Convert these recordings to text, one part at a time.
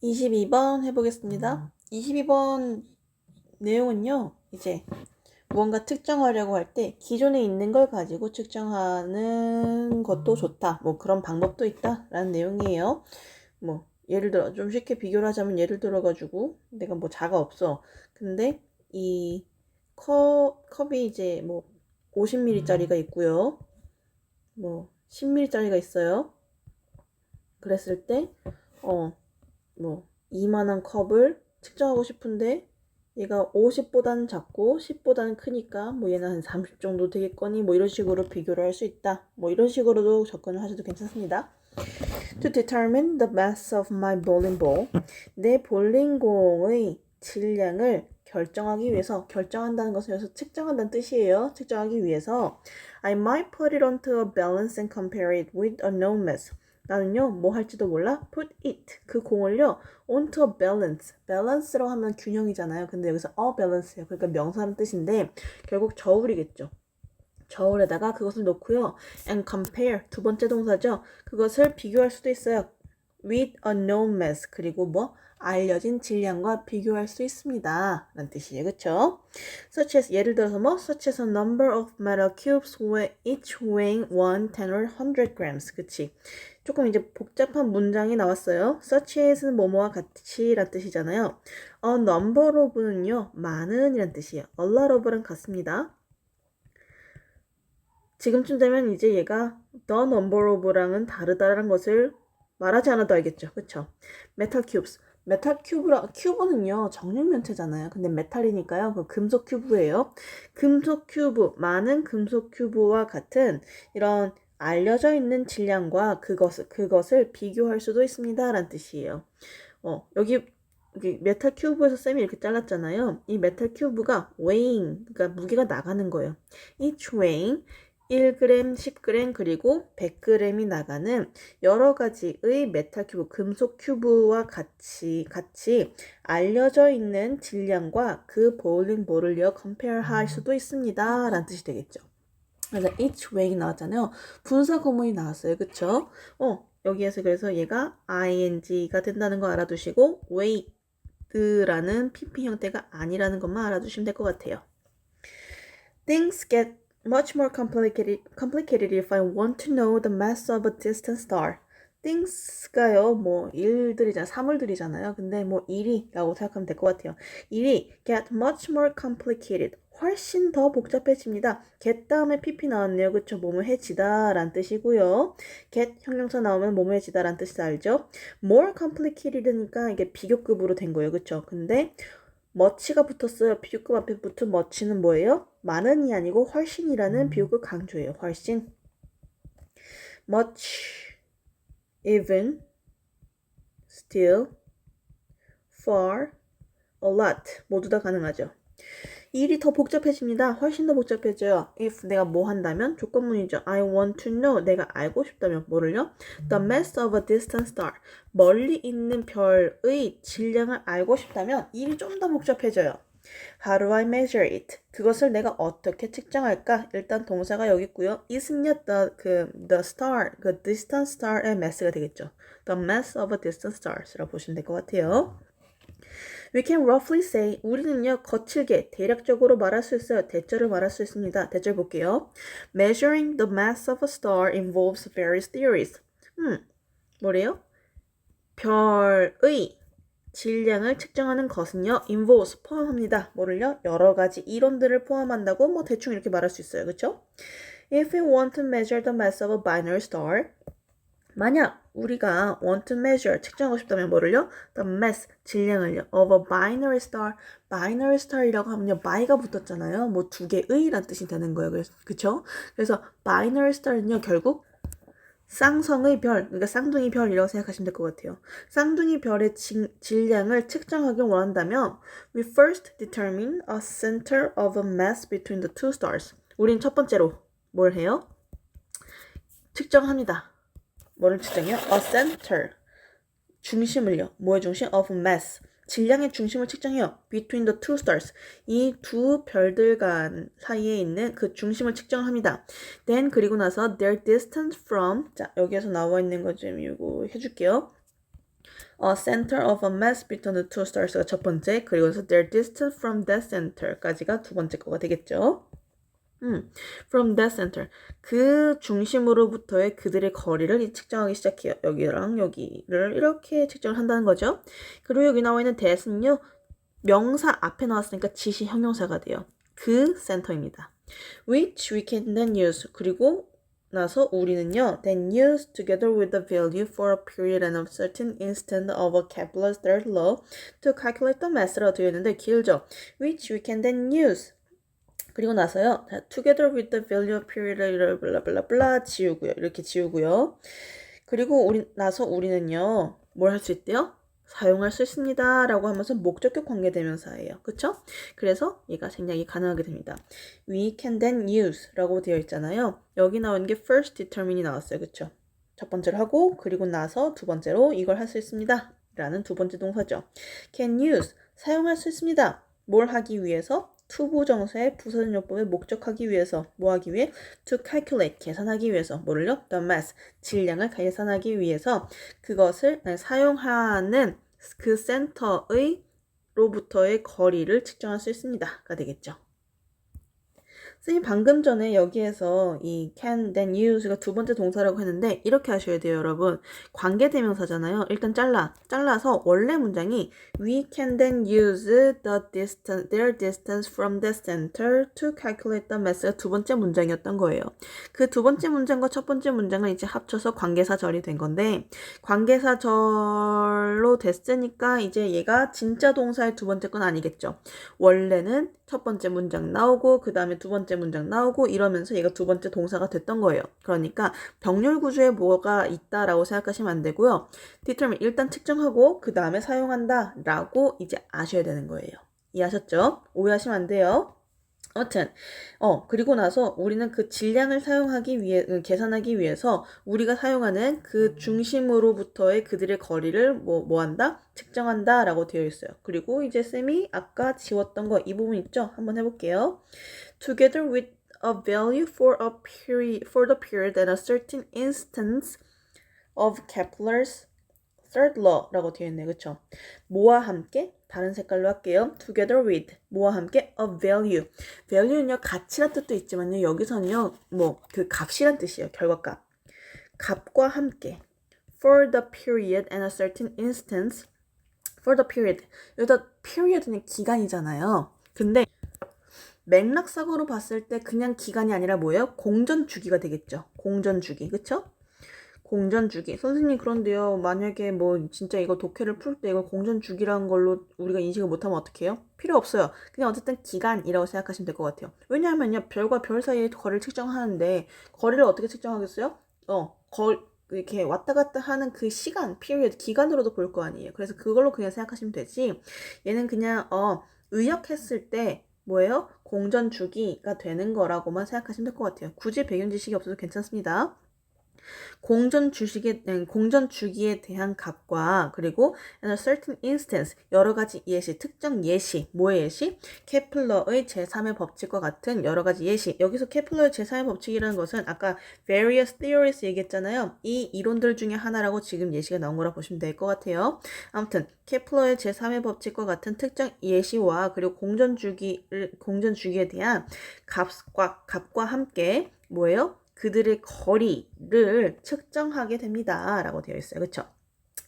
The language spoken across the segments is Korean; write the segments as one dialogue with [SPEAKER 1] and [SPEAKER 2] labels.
[SPEAKER 1] 22번 해보겠습니다. 22번 내용은요, 이제 무언가 측정하려고 할 때 기존에 있는 걸 가지고 측정하는 것도 좋다. 뭐 그런 방법도 있다. 라는 내용이에요. 뭐, 예를 들어, 좀 쉽게 비교를 하자면 예를 들어가지고 내가 뭐 자가 없어. 근데 이 컵이 이제 뭐 50ml짜리가 있고요. 뭐 10ml짜리가 있어요. 그랬을 때, 뭐 이만한 컵을 측정하고 싶은데 얘가 50보다는 작고 10보다는 크니까 뭐 얘는 한 30 정도 되겠거니 뭐 이런 식으로 비교를 할 수 있다. 뭐 이런 식으로도 접근을 하셔도 괜찮습니다. To determine the mass of my bowling ball, 내 볼링공의 질량을 결정하기 위해서, 결정한다는 것은 여기서 측정한다는 뜻이에요. 측정하기 위해서 I might put it onto a balance and compare it with a known mass. 나는요, 뭐 할지도 몰라? Put it, 그 공을요, onto a balance. balance라고 하면 균형이잖아요. 근데 여기서 a balance예요. 그러니까 명사라는 뜻인데 결국 저울이겠죠. 저울에다가 그것을 놓고요. And compare, 두 번째 동사죠. 그것을 비교할 수도 있어요. With a known mass, 그리고 뭐 알려진 질량과 비교할 수 있습니다. 라는 뜻이에요. 그쵸? Such as, 예를 들어서 뭐 such as a number of metal cubes each weighing 1, 10 or 100 grams. 그치? 조금 이제 복잡한 문장이 나왔어요. Such as는 뭐뭐와 같이 라는 뜻이잖아요. A number of는요, 많은 이란 뜻이에요. A lot of랑 같습니다. 지금쯤 되면 이제 얘가 the number of랑은 다르다라는 것을 말하지 않아도 알겠죠. 그쵸? metal cubes. 메탈 큐브는요, 정육면체잖아요. 근데 메탈이니까요, 그 금속 큐브예요. 금속 큐브, 많은 금속 큐브와 같은 이런 알려져 있는 질량과 그것을 비교할 수도 있습니다. 라는 뜻이에요. 여기 메탈 큐브에서 쌤이 이렇게 잘랐잖아요. 이 메탈 큐브가 weighing, 그러니까 무게가 나가는 거예요. each weighing 1g, 10g, 그리고 100g이 나가는 여러 가지의 메탈 큐브, 금속 큐브와 같이 알려져 있는 질량과 그 보울링볼을요, compare 할 수도 있습니다. 라는 뜻이 되겠죠. 그래서 each weighing 나왔잖아요. 분사 구문이 나왔어요. 그쵸? 여기에서 그래서 얘가 ing가 된다는 거 알아두시고 weight라는 pp 형태가 아니라는 것만 알아두시면 될 것 같아요. Things get much more complicated if I want to know the mass of a distant star. things가요, 뭐 일들이잖아요, 사물들이잖아요. 근데 뭐 일이라고 생각하면 될 것 같아요. 일이 get much more complicated, 훨씬 더 복잡해집니다. get 다음에 pp 나왔네요. 그쵸? 뭐뭐해지다 라는 뜻이고요. get 형용사 나오면 뭐뭐해지다 라는 뜻이 알죠? more complicated니까 이게 비교급으로 된 거예요. 그쵸? 근데 much가 붙었어요. 비교급 앞에 붙은 much는 뭐예요? 많은이 아니고 훨씬이라는 비교급 강조예요. 훨씬. much, even, still, far, a lot 모두 다 가능하죠. 일이 더 복잡해집니다. 훨씬 더 복잡해져요. if 내가 뭐 한다면 조건문이죠. I want to know 내가 알고 싶다면 뭐를요? The mass of a distant star 멀리 있는 별의 질량을 알고 싶다면 일이 좀 더 복잡해져요. How do I measure it? 그것을 내가 어떻게 측정할까? 일단 동사가 여기 있고요. is는요, the star, 그 distant star의 mass가 되겠죠. The mass of a distant stars라고 보시면 될 것 같아요. We can roughly say, 우리는요, 거칠게, 대략적으로 말할 수 있어요. 대절을 말할 수 있습니다. 대절 볼게요. Measuring the mass of a star involves various theories. 뭐래요? 별의 질량을 측정하는 것은요, involves, 포함합니다. 뭐를요? 여러 가지 이론들을 포함한다고 뭐 대충 이렇게 말할 수 있어요. 그쵸? If we want to measure the mass of a binary star, 만약 우리가 want to measure, 측정하고 싶다면 뭐를요? The mass, 질량을요. of a binary star. binary star이라고 하면요, by가 붙었잖아요. 뭐 두 개의 란 뜻이 되는 거예요. 그쵸? 그래서 binary star는요, 결국 쌍성의 별, 그러니까 쌍둥이 별이라고 생각하시면 될 것 같아요. 쌍둥이 별의 질량을 측정하길 원한다면 we first determine a center of a mass between the two stars. 우린 첫 번째로 뭘 해요? 측정합니다. 뭐를 측정해요? A center, 중심을요. 뭐의 중심? Of mass, 질량의 중심을 측정해요. Between the two stars, 이 두 별들 간 사이에 있는 그 중심을 측정합니다. Then 그리고 나서 their distance from, 자 여기에서 나와 있는 거 좀 이거 해줄게요. A center of a mass between the two stars가 첫 번째, 그리고서 their distance from that center까지가 두 번째 거가 되겠죠. From that center. 그 중심으로부터의 그들의 거리를 측정하기 시작해요. 여기랑 여기를 이렇게 측정을 한다는 거죠. 그리고 여기 나와 있는 that은요. 명사 앞에 나왔으니까 지시 형용사가 돼요. 그 센터입니다. Which we can then use. 그리고 나서 우리는요. Then use together with the value for a period and a certain instant of a Kepler's third law to calculate the mass라고 되어 있는데 길죠. Which we can then use. 그리고 나서요. together with the value of period 블라블라블라 지우고요. 이렇게 지우고요. 그리고 우리는요. 뭘 할 수 있대요? 사용할 수 있습니다. 라고 하면서 목적격 관계대명사예요. 그쵸? 그래서 얘가 생략이 가능하게 됩니다. We can then use 라고 되어 있잖아요. 여기 나온 게 first determine이 나왔어요. 그쵸? 첫 번째로 하고 그리고 나서 두 번째로 이걸 할 수 있습니다. 라는 두 번째 동사죠. can use 사용할 수 있습니다. 뭘 하기 위해서? 투부정사의 부사전용법에 목적하기 위해서 뭐 하기 위해? to calculate 계산하기 위해서 뭐를요? the mass 질량을 계산하기 위해서 그것을 사용하는 그 센터의 로부터의 거리를 측정할 수 있습니다가 되겠죠. 선생님 방금 전에 여기에서 이 can, then, use가 두 번째 동사라고 했는데 이렇게 하셔야 돼요, 여러분. 관계대명사잖아요. 일단 잘라서 원래 문장이 we can then use their distance from the center to calculate the mass가 두 번째 문장이었던 거예요. 그 두 번째 문장과 첫 번째 문장을 이제 합쳐서 관계사절이 된 건데 관계사절로 됐으니까 이제 얘가 진짜 동사의 두 번째 건 아니겠죠. 원래는 첫 번째 문장 나오고 그 다음에 두 번째 문장 나오고 이러면서 얘가 두 번째 동사가 됐던 거예요. 그러니까 병렬 구조에 뭐가 있다라고 생각하시면 안 되고요. determine 일단 측정하고 그 다음에 사용한다 라고 이제 아셔야 되는 거예요. 이해하셨죠? 오해하시면 안 돼요. 아무튼 그리고 나서 우리는 그 질량을 계산하기 위해서 우리가 사용하는 그 중심으로부터의 그들의 거리를 뭐 한다? 측정한다 라고 되어 있어요. 그리고 이제 쌤이 아까 지웠던 거 이 부분 있죠? 한번 해볼게요. Together with a value for the period and a certain instance of Kepler's third law 라고 되어 있네요. 그쵸? 뭐와 함께? 다른 색깔로 할게요. Together with 뭐와 함께? A value. value는요 가치란 뜻도 있지만요 여기서는요 뭐 그 값이란 뜻이에요. 결과값. 값과 함께. For the period and a certain instance. For the period. 여기다 period는 기간이잖아요. 근데 맥락상으로 봤을 때 그냥 기간이 아니라 뭐예요? 공전 주기가 되겠죠. 공전 주기. 그쵸? 공전 주기. 선생님 그런데요. 만약에 뭐 진짜 이거 독해를 풀 때 이거 공전 주기라는 걸로 우리가 인식을 못하면 어떻게 해요? 필요 없어요. 그냥 어쨌든 기간이라고 생각하시면 될 것 같아요. 왜냐하면요. 별과 별 사이의 거리를 측정하는데 거리를 어떻게 측정하겠어요? 이렇게 왔다 갔다 하는 그 시간, period, 기간으로도 볼 거 아니에요. 그래서 그걸로 그냥 생각하시면 되지. 얘는 그냥 의역했을 때 뭐예요? 공전 주기가 되는 거라고만 생각하시면 될 것 같아요. 굳이 배경 지식이 없어도 괜찮습니다. 공전 주기에 대한 값과 그리고 in a certain instance 여러 가지 예시, 특정 예시, 뭐의 예시? 케플러의 제3의 법칙과 같은 여러 가지 예시. 여기서 케플러의 제3의 법칙이라는 것은 아까 various theories 얘기했잖아요. 이 이론들 중에 하나라고 지금 예시가 나온 거라 보시면 될 것 같아요. 아무튼 케플러의 제3의 법칙과 같은 특정 예시와 그리고 공전 주기에 대한 값과 함께 뭐예요? 그들의 거리를 측정하게 됩니다. 라고 되어 있어요. 그쵸?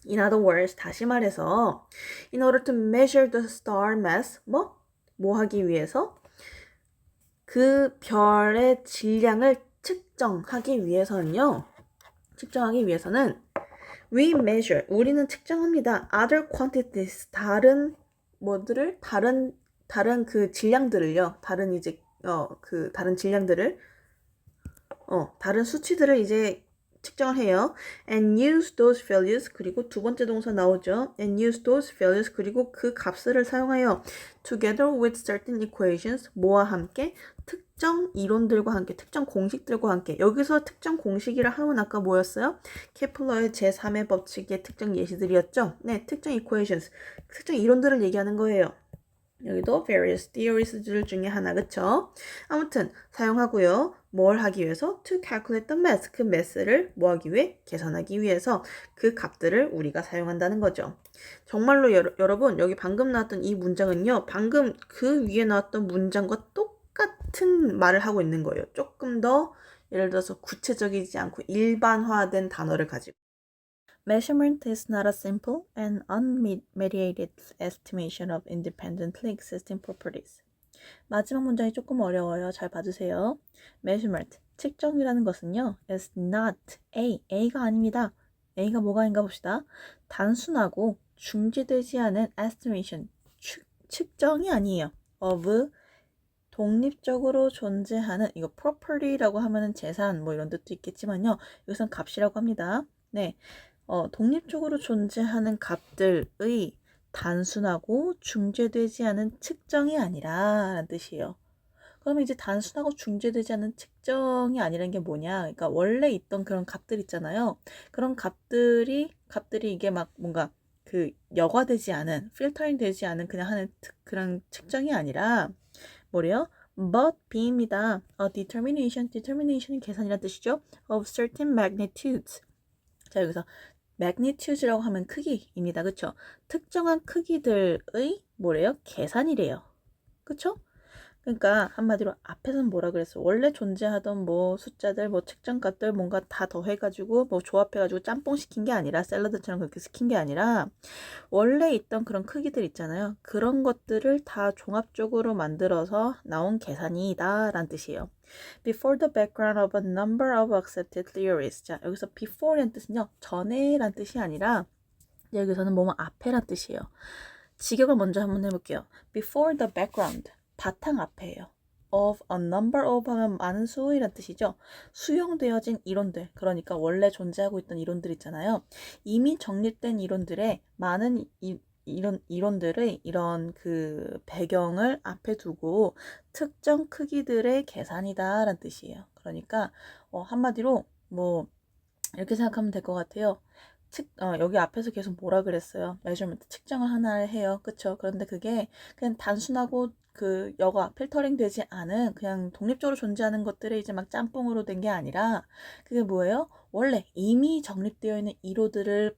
[SPEAKER 1] In other words, 다시 말해서 in order to measure the star mass 뭐 하기 위해서? 그 별의 질량을 측정하기 위해서는 we measure, 우리는 측정합니다. other quantities, 다른 그 질량들을요. 다른 질량들을 다른 수치들을 이제 측정을 해요. And use those values. 그리고 두 번째 동사 나오죠. And use those values. 그리고 그 값을 사용하여 together with certain equations. 뭐와 함께? 특정 이론들과 함께, 특정 공식들과 함께. 여기서 특정 공식이라 하면 아까 뭐였어요? 케플러의 제3의 법칙의 특정 예시들이었죠? 네, 특정 equations. 특정 이론들을 얘기하는 거예요. 여기도 various theories들 중에 하나, 그쵸? 아무튼 사용하고요. 뭘 하기 위해서? To calculate the mass. 그 mass를 뭐 하기 위해? 계산하기 위해서 그 값들을 우리가 사용한다는 거죠. 정말로 여러분 여기 방금 나왔던 이 문장은요. 방금 그 위에 나왔던 문장과 똑같은 말을 하고 있는 거예요. 조금 더 예를 들어서 구체적이지 않고 일반화된 단어를 가지고. Measurement is not a simple and unmediated estimation of independently existing properties. 마지막 문장이 조금 어려워요. 잘 봐주세요. Measurement, 측정이라는 것은요. is not A가 아닙니다. A가 뭐가 아닌가 봅시다. 단순하고 중지되지 않은 estimation, 측정이 아니에요. of 독립적으로 존재하는, 이거 property라고 하면은 재산 뭐 이런 뜻도 있겠지만요. 이것은 값이라고 합니다. 네. 독립적으로 존재하는 값들의 단순하고 중재되지 않은 측정이 아니라 라는 뜻이에요. 그러면 이제 단순하고 중재되지 않은 측정이 아니라는 게 뭐냐? 그러니까 원래 있던 그런 값들 있잖아요. 그런 값들이 이게 막 뭔가 그 여과되지 않은, 필터링 되지 않은 그냥 하는 그런 측정이 아니라 뭐래요? But B입니다. determination은 계산이라는 뜻이죠. Of certain magnitudes. 자, 여기서 magnitudes라고 하면 크기입니다. 그쵸? 특정한 크기들의 뭐래요? 계산이래요. 그쵸? 그러니까 한마디로 앞에서는 뭐라 그랬어? 원래 존재하던 뭐 숫자들, 뭐 측정값들 뭔가 다 더해가지고 뭐 조합해가지고 짬뽕 시킨 게 아니라 샐러드처럼 그렇게 시킨 게 아니라 원래 있던 그런 크기들 있잖아요. 그런 것들을 다 종합적으로 만들어서 나온 계산이다 라는 뜻이에요. Before the background of a number of accepted theories. 자, 여기서 before란 뜻은요. 전에 란 뜻이 아니라 여기서는 뭐뭐 앞에 란 뜻이에요. 직역을 먼저 한번 해볼게요. Before the background. 바탕 앞에예요. of a number of 하면 많은 수의 란 뜻이죠. 수용되어진 이론들, 그러니까 원래 존재하고 있던 이론들 있잖아요. 이미 정립된 이론들의 많은 이론들의 이런 그 배경을 앞에 두고 특정 크기들의 계산이다 라는 뜻이에요. 그러니까 한마디로 뭐 이렇게 생각하면 될 것 같아요. 여기 앞에서 계속 뭐라 그랬어요? measurement, 측정을 하나를 해요. 그쵸? 그런데 그게 그냥 단순하고 그 여과 필터링 되지 않은 그냥 독립적으로 존재하는 것들이 이제 막 짬뽕으로 된 게 아니라 그게 뭐예요? 원래 이미 정립되어 있는 이론들을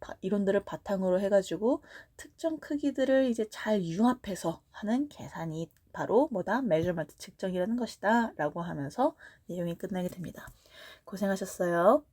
[SPEAKER 1] 바탕으로 해가지고 특정 크기들을 이제 잘 융합해서 하는 계산이 바로 뭐다? measurement, 측정이라는 것이다 라고 하면서 내용이 끝나게 됩니다. 고생하셨어요.